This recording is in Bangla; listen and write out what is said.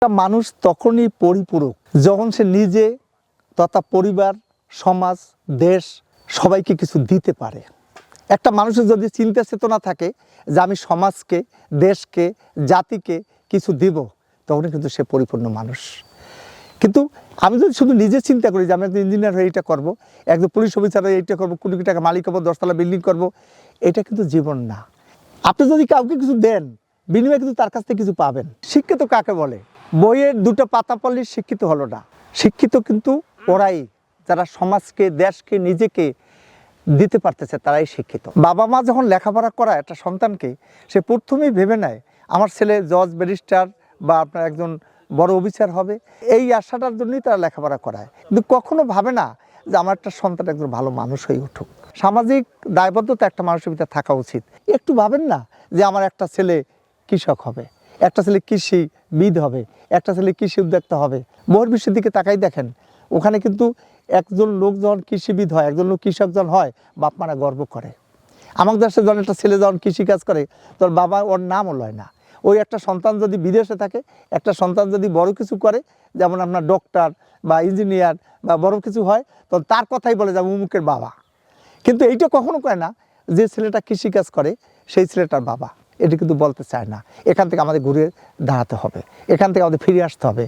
একটা মানুষ তখনই পরিপূরক যখন সে নিজে তথা পরিবার, সমাজ, দেশ সবাইকে কিছু দিতে পারে। একটা মানুষের যদি চিন্তা চেতনা থাকে যে আমি সমাজকে, দেশকে, জাতিকে কিছু দিব, তখনই কিন্তু সে পরিপূর্ণ মানুষ। কিন্তু আমি যদি শুধু নিজে চিন্তা করি যে আমি একজন ইঞ্জিনিয়ার হয়ে এইটা করবো, একজন পুলিশ অফিসার হয়ে এইটা করবো, কোটি কোটি টাকা মালিক হবো, 10তলা বিল্ডিং করবো, এটা কিন্তু জীবন না। আপনি যদি কাউকে কিছু দেন, বিনিময়ে কিন্তু তার কাছ থেকে কিছু পাবেন। শিক্ষিত কাকে বলে? বইয়ের দুটো পাতা পড়লে শিক্ষিত হলো না। শিক্ষিত কিন্তু ওরাই যারা সমাজকে, দেশকে, নিজেকে দিতে পারতেছে, তারাই শিক্ষিত। বাবা মা যখন লেখাপড়া করায় একটা সন্তানকে, সে প্রথমেই ভেবে নেয় আমার ছেলে জজ, ব্যারিস্টার বা আপনার একজন বড় অফিসার হবে, এই আশাটার জন্যই তারা লেখাপড়া করায়। কিন্তু কখনো ভাবে না যে আমার একটা সন্তান একজন ভালো মানুষ হয়ে উঠুক। সামাজিক দায়বদ্ধতা একটা মানুষের ভিতরে থাকা উচিত। একটু ভাবেন না যে আমার একটা ছেলে কৃষক হবে, একটা ছেলে কৃষিবিদ হবে, একটা ছেলে কৃষি উদ্যোক্তা হবে। বহির্বিশ্বের দিকে তাকাই দেখেন, ওখানে কিন্তু একজন লোক যখন কৃষিবিদ হয়, একজন লোক কৃষক যখন হয়, বাপ মারা গর্ব করে। আমার দেশে যখন একটা ছেলে যখন কৃষিকাজ করে, তোর বাবা ওর নামও লয় না। ওই একটা সন্তান যদি বিদেশে থাকে, একটা সন্তান যদি বড় কিছু করে, যেমন আপনার ডক্টর বা ইঞ্জিনিয়ার বা বড় কিছু হয়, তো তার কথাই বলে যাবে অমুকের বাবা। কিন্তু এইটা কখনো কয় না যে ছেলেটা কৃষিকাজ করে সেই ছেলেটার বাবা, এটা কিন্তু বলতে চায় না। এখান থেকে আমাদের ঘুরে দাঁড়াতে হবে, এখান থেকে আমাদের ফিরে আসতে হবে।